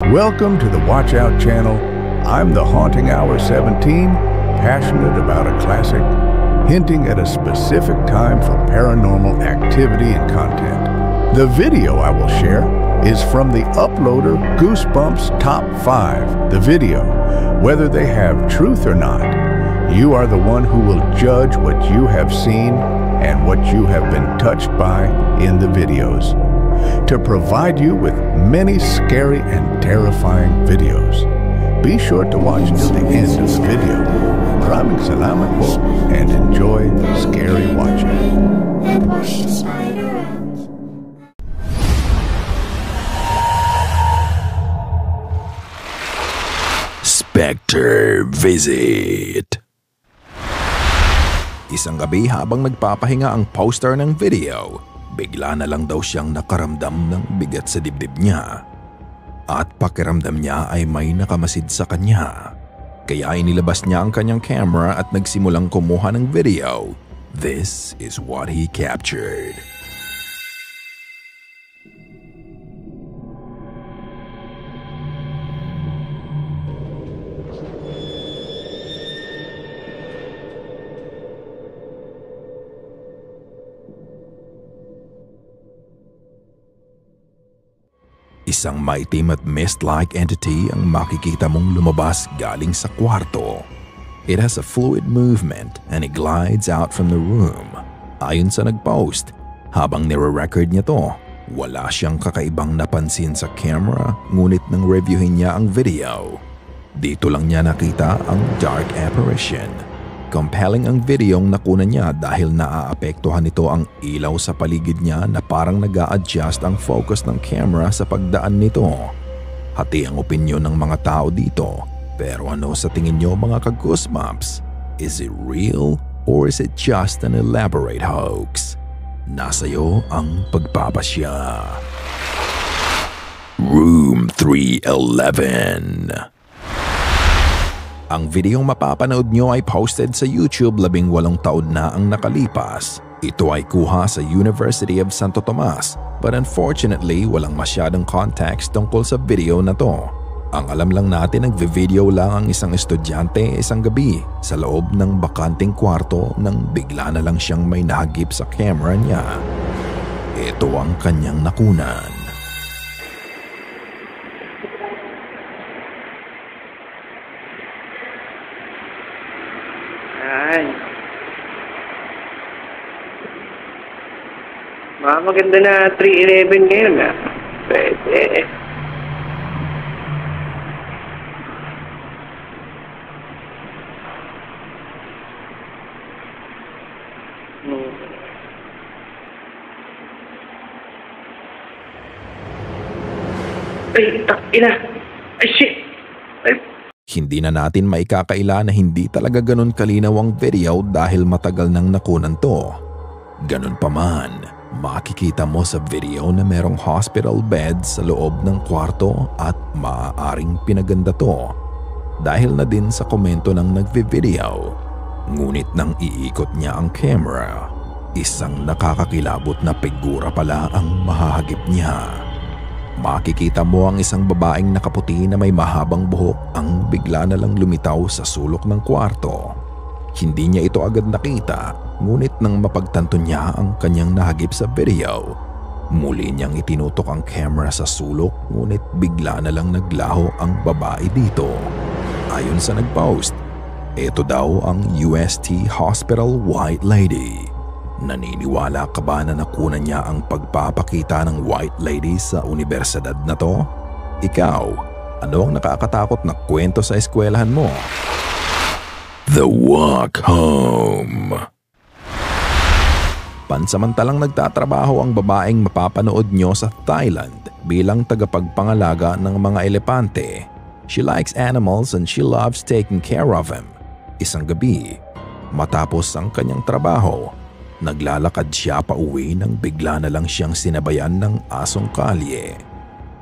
Welcome to the Watch Out channel. I'm the Haunting Hour 17, passionate about a classic, hinting at a specific time for paranormal activity and content. The video I will share is from the uploader Goosebumps Top 5, the video. Whether they have truth or not, you are the one who will judge what you have seen and what you have been touched by in the videos. To provide you with many scary and terrifying videos, be sure to watch till the end of the video. Maraming salamat po and enjoy scary watching. Spectre Visit. Isang gabi habang nagpapahinga ang poster ng video, bigla na lang daw siyang nakaramdam ng bigat sa dibdib niya. At pakiramdam niya ay may nakamasid sa kanya. Kaya inilabas niya ang kanyang camera at nagsimulang kumuha ng video. This is what he captured. Isang maitim at mist-like entity ang makikita mong lumabas galing sa kwarto. It has a fluid movement and it glides out from the room. Ayon sa nag-post, habang nire-record niya to, wala siyang kakaibang napansin sa camera, ngunit nang reviewin niya ang video, dito lang niya nakita ang dark apparition. Compelling ang videong nakuna niya dahil naaapektuhan nito ang ilaw sa paligid niya na parang nag-a-adjust ang focus ng camera sa pagdaan nito. Hati ang opinyon ng mga tao dito, pero ano sa tingin niyo mga ka-Goosebumps? Is it real or is it just an elaborate hoax? Nasa iyo ang pagpapasya. Room 311. Ang videong mapapanood nyo ay posted sa YouTube 18 taon na ang nakalipas. Ito ay kuha sa University of Santo Tomas, but unfortunately walang masyadong context tungkol sa video na to. Ang alam lang natin, nagve-video lang ang isang estudyante isang gabi sa loob ng bakanting kwarto nang bigla na lang siyang may nahagip sa camera niya. Ito ang kanyang nakunan. Maganda na 311 ngayon na. Pwede. Ay, ina. Ay, shit. Ay. Hindi na natin maikakaila na hindi talaga ganun kalinaw ang video dahil matagal nang nakunan to. Ganun pa man, makikita mo sa video na merong hospital bed sa loob ng kwarto at maaaring pinaganda to. Dahil na din sa komento ng nagvi-video. Ngunit nang iikot niya ang camera, isang nakakakilabot na figura pala ang mahahagip niya. Makikita mo ang isang babaeng nakaputi na may mahabang buhok ang bigla na lang lumitaw sa sulok ng kwarto. Hindi niya ito agad nakita, ngunit nang mapagtanto niya ang kanyang nahagip sa video, muli niyang itinutok ang camera sa sulok ngunit bigla na lang naglaho ang babae dito. Ayon sa nag-post, ito daw ang UST Hospital White Lady. Naniniwala ka ba na nakunan niya ang pagpapakita ng White Lady sa universidad na to? Ikaw, ano ang nakakatakot na kwento sa eskwelahan mo? The Walk Home. Pansamantalang nagtatrabaho ang babaeng mapapanood nyo sa Thailand bilang tagapagpangalaga ng mga elepante. She likes animals and she loves taking care of them. Isang gabi, matapos ang kanyang trabaho, naglalakad siya pa uwi nang bigla na lang siyang sinabayan ng asong kalye.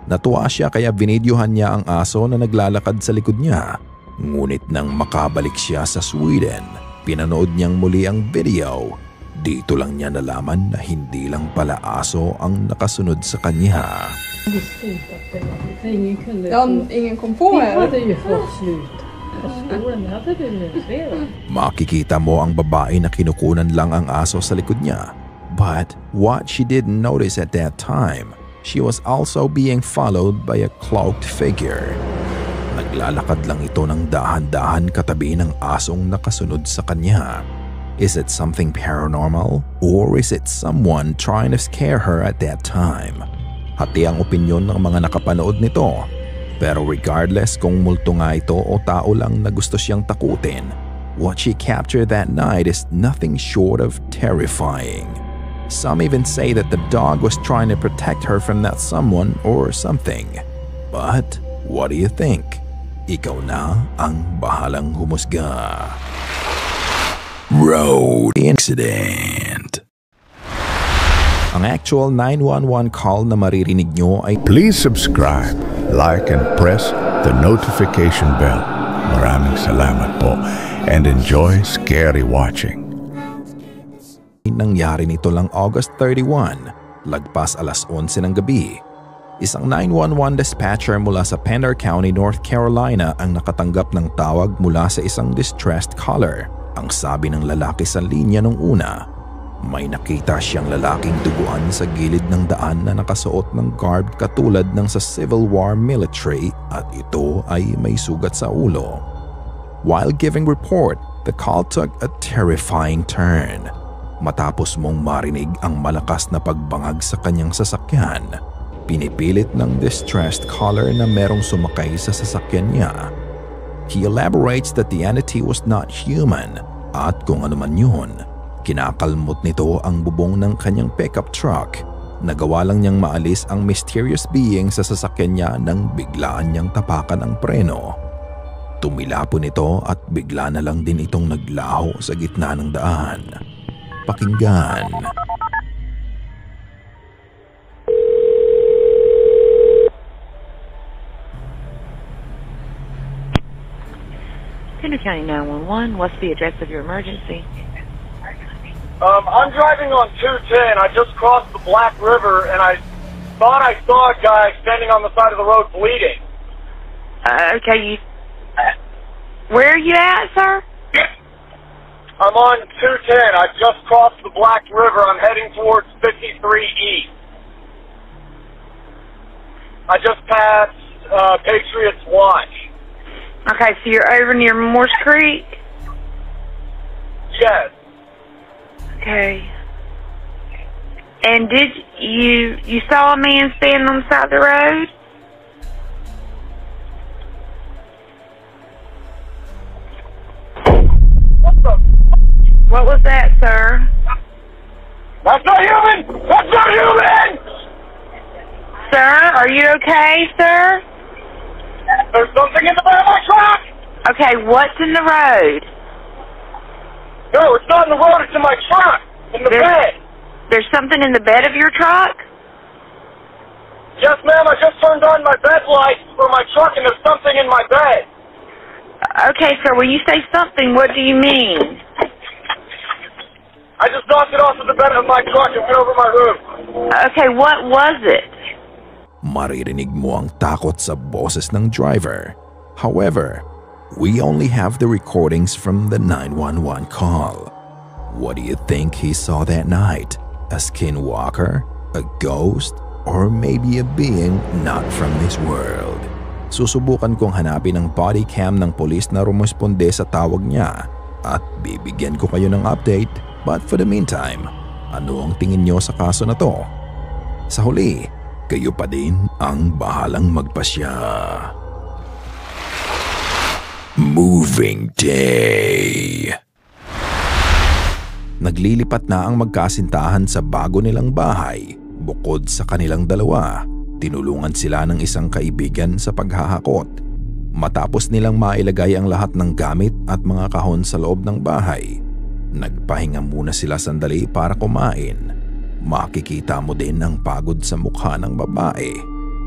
Natuwa siya kaya binidyohan niya ang aso na naglalakad sa likod niya. Ngunit nang makabalik siya sa Sweden, pinanood niyang muli ang video. Dito lang niya nalaman na hindi lang pala aso ang nakasunod sa kanya. visste inte att det var det. Ingen kunde... Ja, ingen kom på Vi er. hade ju fått slut på skolan. Det hade du ju redan. Makikita mo ang babae na kinukunan lang ang aso sa likod niya. But what she didn't notice at that time, she was also being followed by a cloaked figure. Naglalakad lang ito ng dahan-dahan katabi ng asong nakasunod sa kanya. Is it something paranormal? Or is it someone trying to scare her at that time? Hati ang opinyon ng mga nakapanood nito. Pero regardless kung multo nga ito o tao lang na gusto siyang takutin, what she captured that night is nothing short of terrifying. Some even say that the dog was trying to protect her from that someone or something. But what do you think? Ikaw na ang bahalang humusga. Road incident. Ang actual 911 call na maririnig nyo ay Please subscribe, like, and press the notification bell. Maraming salamat po and enjoy scary watching. nangyari nito lang August 31, lagpas alas 11 ng gabi. Isang 911 dispatcher mula sa Pender County, North Carolina ang nakatanggap ng tawag mula sa isang distressed caller. Ang sabi ng lalaki sa linya nung una, may nakita siyang lalaking duguan sa gilid ng daan na nakasuot ng garb katulad ng sa Civil War military at ito ay may sugat sa ulo. While giving report, the call took a terrifying turn. Matapos mong marinig ang malakas na pagbangag sa kanyang sasakyan, pinipilit ng distressed caller na merong sumakay sa sasakyan niya. He elaborates that the entity was not human at kung ano man yun, kinakalmot nito ang bubong ng kanyang pickup truck. Nagawa lang niyang maalis ang mysterious being sa sasakyan niya nang biglaan niyang tapakan ang preno. Tumilapon ito at bigla na lang din itong naglaho sa gitna ng daan. Pakinggan. Pender County 911, what's the address of your emergency? I'm driving on 210. I just crossed the Black River, and I thought I saw a guy standing on the side of the road bleeding. Okay, where are you at, sir? I'm on 210. I just crossed the Black River. I'm heading towards 53 East. I just passed Patriots Watch. Okay, so you're over near Morse Creek? Yes. Okay. And did you saw a man standing on the side of the road? What the? What was that, sir? That's not human! That's not human! Sir, are you okay, sir? There's something in the bed of my truck! Okay, what's in the road? No, it's not in the road. It's in my truck. In the bed. There's something in the bed of your truck? Yes, ma'am. I just turned on my bed lights for my truck, and there's something in my bed. Okay, sir, when you say something, what do you mean? I just knocked it off of the bed of my truck and went over my roof. Okay, what was it? Maririnig mo ang takot sa boses ng driver. However, we only have the recordings from the 911 call. What do you think he saw that night? A skinwalker? A ghost? Or maybe a being not from this world? Susubukan kong hanapin ang body cam ng polis na rumusponde sa tawag niya at bibigyan ko kayo ng update. But for the meantime, ano ang tingin niyo sa kaso na to? Sa huli, kayo pa din ang bahalang magpasya. Moving Day. Naglilipat na ang magkasintahan sa bago nilang bahay. Bukod sa kanilang dalawa, tinulungan sila ng isang kaibigan sa paghahakot. Matapos nilang mailagay ang lahat ng gamit at mga kahon sa loob ng bahay, nagpahinga muna sila sandali para kumain. Makikita mo din ang pagod sa mukha ng babae.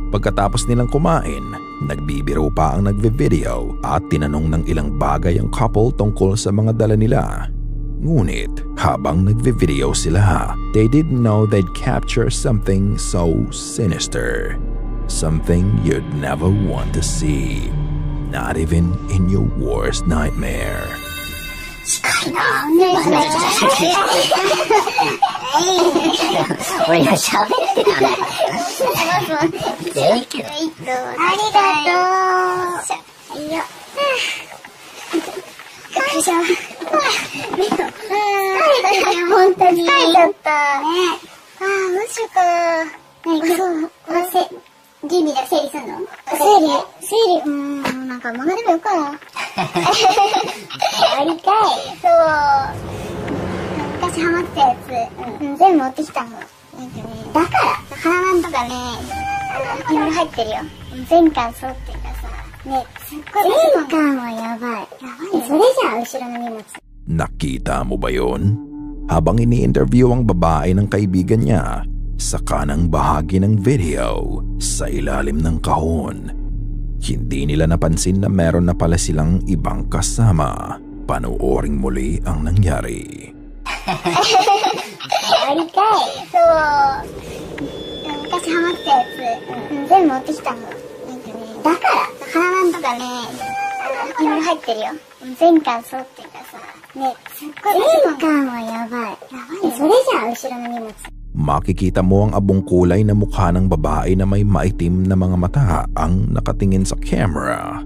Pagkatapos nilang kumain, nagbibiro pa ang nagve-video at tinanong ng ilang bagay ang couple tungkol sa mga dala nila. Ngunit habang nagve-video sila, they didn't know they'd capture something so sinister. Something you'd never want to see. Not even in your worst nightmare. Nakita mo ba yun? Habang ini-interview ang babae ng kaibigan niya, sa kanang bahagi ng video, sa ilalim ng kahon, hindi nila napansin na meron na pala silang ibang kasama. Panooring muli ang nangyari. Makikita mo ang abong kulay na mukha ng babae na may maitim na mga mata ang nakatingin sa camera.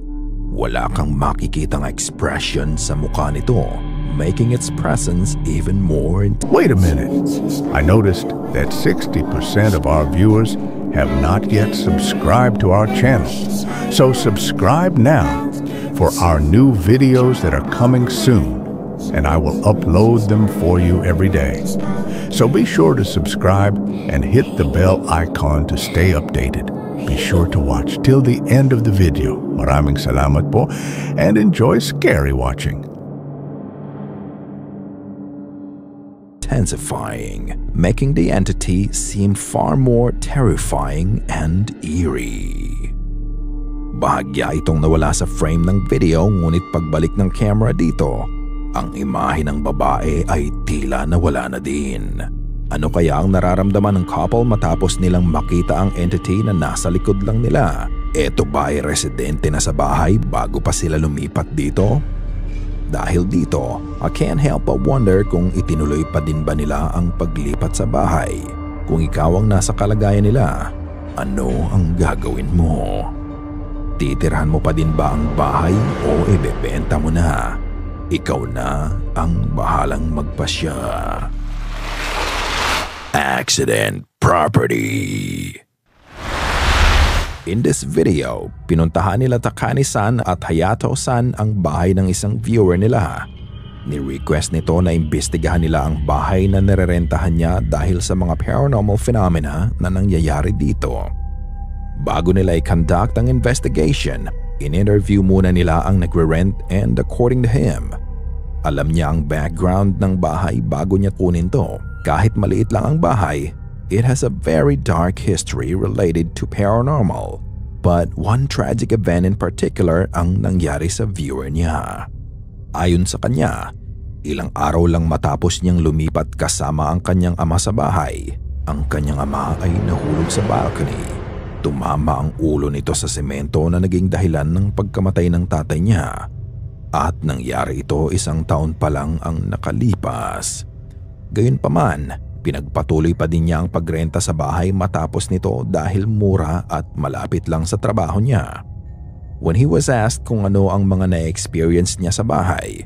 Wala kang makikitang expression sa mukha nito, making its presence even more intense. Wait a minute. I noticed that 60% of our viewers have not yet subscribed to our channel. So subscribe now for our new videos that are coming soon, and I will upload them for you every day. So be sure to subscribe and hit the bell icon to stay updated. Be sure to watch till the end of the video. Maraming salamat po and enjoy scary watching. Intensifying, making the entity seem far more terrifying and eerie. Bahagya itong nawala sa frame ng video, ngunit pagbalik ng camera dito, ang imahe ng babae ay tila nawala na din. Ano kaya ang nararamdaman ng couple matapos nilang makita ang entity na nasa likod lang nila? Eto ba ay residente na sa bahay bago pa sila lumipat dito? Dahil dito, I can't help but wonder kung itinuloy pa din ba nila ang paglipat sa bahay. Kung ikaw ang nasa kalagayan nila, ano ang gagawin mo? Titirhan mo pa din ba ang bahay o ibebenta mo na? Ikaw na ang bahalang magpasya. Accident property. In this video, pinuntahan nila Takani-san at Hayato-san ang bahay ng isang viewer nila. Ni-request nito na imbestigahan nila ang bahay na nirerentahan niya dahil sa mga paranormal phenomena na nangyayari dito. Bago nila i-conduct ang investigation, in-interview muna nila ang nagre-rent and according to him, alam niya ang background ng bahay bago niya kunin to. Kahit maliit lang ang bahay, it has a very dark history related to paranormal. But one tragic event in particular ang nangyari sa viewer niya. Ayon sa kanya, ilang araw lang matapos niyang lumipat kasama ang kanyang ama sa bahay, ang kanyang ama ay nahulog sa balcony. Tumama ang ulo nito sa semento na naging dahilan ng pagkamatay ng tatay niya. At nangyari ito 1 taon pa lang ang nakalipas. Gayunpaman, pinagpatuloy pa din niya ang pagrenta sa bahay matapos nito dahil mura at malapit lang sa trabaho niya. When he was asked kung ano ang mga na-experience niya sa bahay,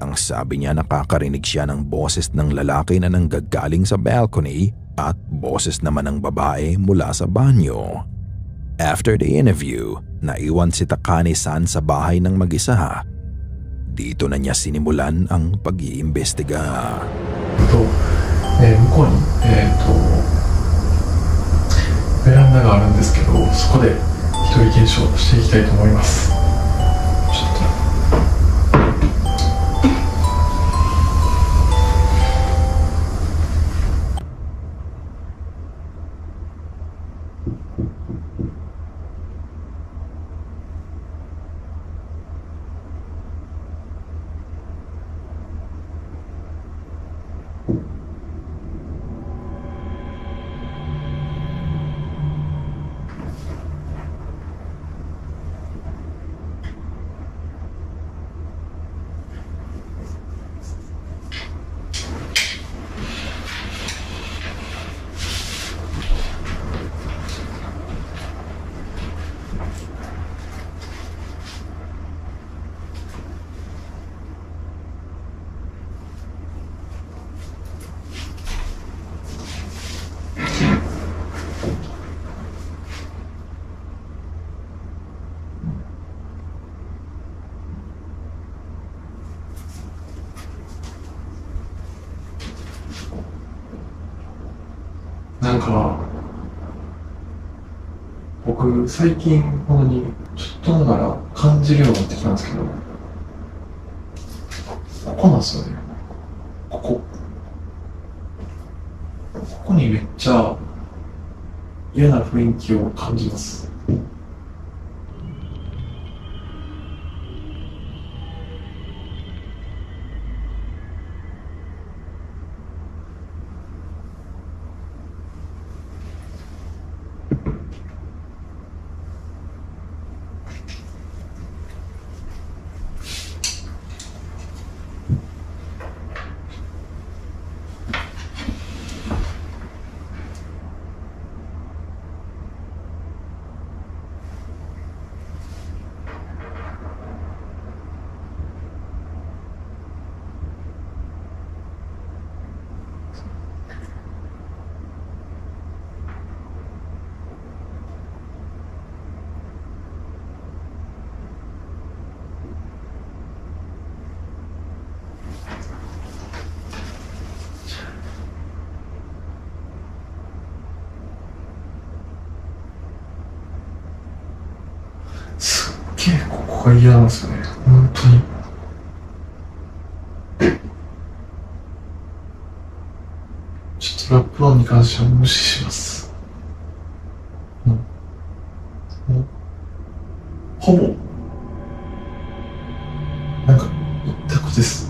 ang sabi niya nakakarinig siya ng boses ng lalaki na nanggagaling sa balcony at boses naman ng babae mula sa banyo. After the interview, naiwan si Takani-san sa bahay ng mag-isa. Dito na niya sinimulan ang pag-iimbestiga. 向こうに、ベランダがあるんですけど、そこで一人検証していきたいと思います。ちょっとだから、僕、最近、ほんまに、ちょっとながら感じるようになってきたんですけど、ここなんですよね。ここにめっちゃ嫌な雰囲気を感じます。すっげえここが嫌なんですよね、本当に。ちょっとラップ音に関しては無視します。ほぼなんか一択です。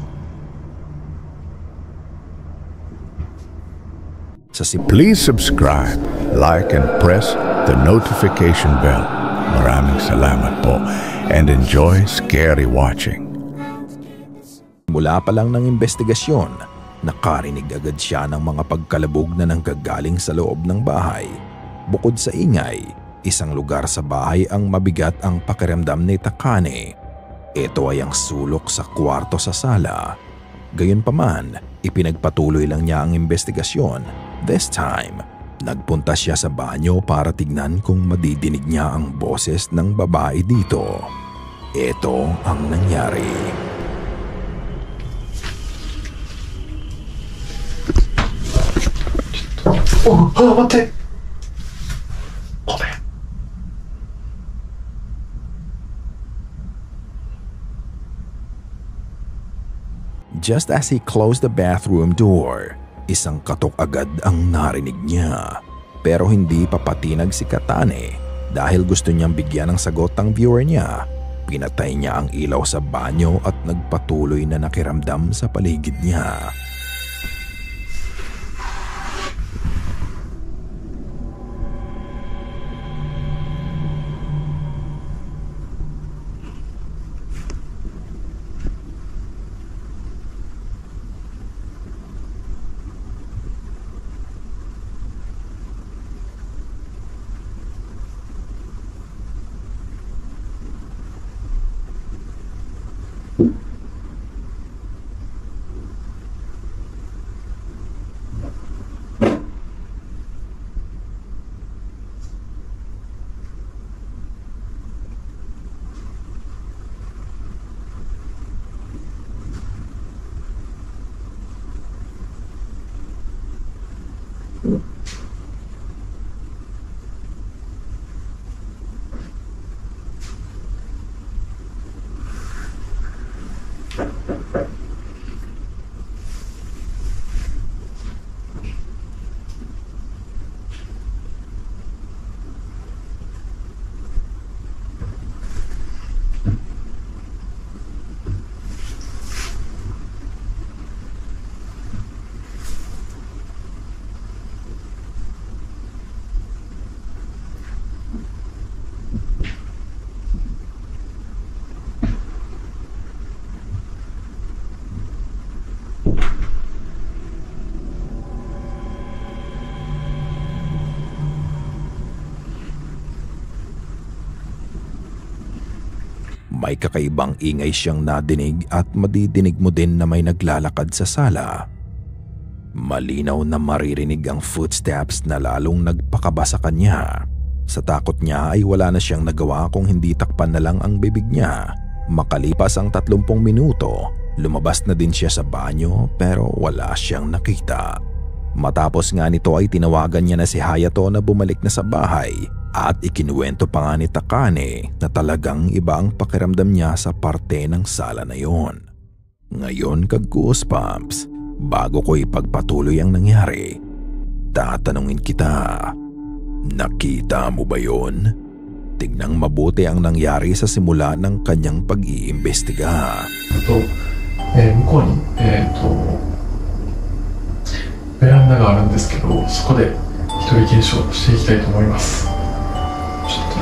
Please subscribe, like, and press the notification bell. Maraming salamat po and enjoy scary watching. Mula pa lang ng investigasyon, nakarinig agad siya ng mga pagkalabog na nanggagaling sa loob ng bahay. Bukod sa ingay, isang lugar sa bahay ang mabigat ang pakiramdam ni Takane. Ito ay ang sulok sa kwarto sa sala. Gayunpaman, ipinagpatuloy lang niya ang investigasyon. This time, nagpunta siya sa banyo para tignan kung madidinig niya ang boses ng babae dito. Ito ang nangyari. Mate! Just as he closed the bathroom door, isang katok agad ang narinig niya. Pero hindi papatinag si Katane dahil gusto niyang bigyan ng sagot ang viewer niya. Pinatay niya ang ilaw sa banyo at nagpatuloy na nakiramdam sa paligid niya. May kakaibang ingay siyang nadinig at madidinig mo din na may naglalakad sa sala. Malinaw na maririnig ang footsteps na lalong nagpakaba sa kanya. Sa takot niya ay wala na siyang nagawa kung hindi takpan na lang ang bibig niya. Makalipas ang 30 minuto, lumabas na din siya sa banyo pero wala siyang nakita. Matapos nga nito ay tinawagan niya na si Hayato na bumalik na sa bahay at ikinuwento pa nga ni Takane na talagang iba ang pakiramdam niya sa parte ng sala na yon. Ngayon ka-goosebumps, bago ko ipagpatuloy ang nangyari, tatanungin kita, nakita mo ba yon? Tignang mabuti ang nangyari sa simula ng kanyang pag-iimbestiga. 向こうに、ベランダがあるんですけど、そこで一人検証していきたいと思います。ちょっと。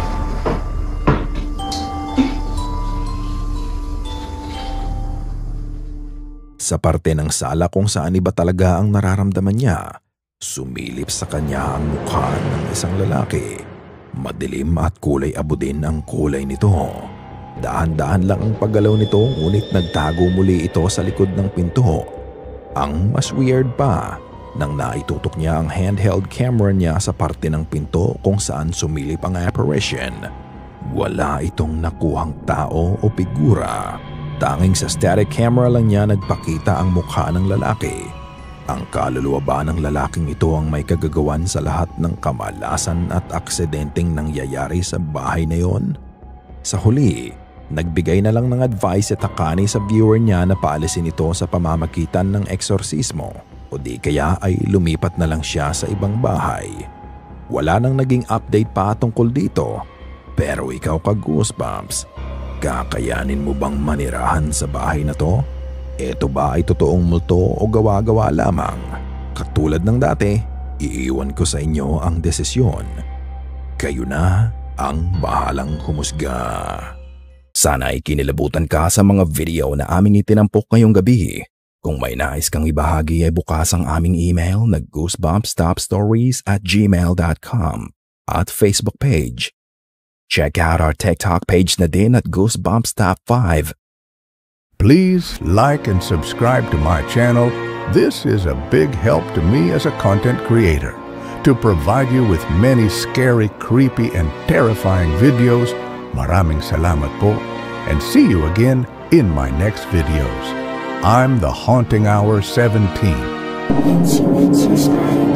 Sa parte ng sala kung saan iba talaga ang nararamdaman niya, sumilip sa kanya ang mukha ng isang lalaki. Madilim at kulay abo din ang kulay nito. Dahan-dahan lang ang paggalaw nito ngunit nagtago muli ito sa likod ng pinto. Ang mas weird pa, nang naitutok niya ang handheld camera niya sa parte ng pinto kung saan sumilip ang apparition, wala itong nakuhang tao o figura. Tanging sa static camera lang niya nagpakita ang mukha ng lalaki. Ang kaluluwa ba ng lalaking ito ang may kagagawan sa lahat ng kamalasan at aksidenteng nangyayari sa bahay na yon? Sa huli, nagbigay na lang ng advice si Takane sa viewer niya na paalisin ito sa pamamagitan ng eksorsismo o di kaya ay lumipat na lang siya sa ibang bahay. Wala nang naging update pa tungkol dito, pero ikaw ka-goosebumps, kakayanin mo bang manirahan sa bahay na to? Ito ba ay totoong multo o gawa-gawa lamang? Katulad ng dati, iiwan ko sa inyo ang desisyon. Kayo na ang bahalang humusga. Sana ay kinilabutan ka sa mga video na aming itinampok ngayong gabi. Kung may nais kang ibahagi ay bukas ang aming email na goosebumpstopstories@gmail.com at Facebook page. Check out our TikTok page na din at Goosebumps Top 5. Please like and subscribe to my channel. This is a big help to me as a content creator. To provide you with many scary, creepy, and terrifying videos, maraming salamat po, and see you again in my next videos. I'm the Haunting Hour 17. Subscribe.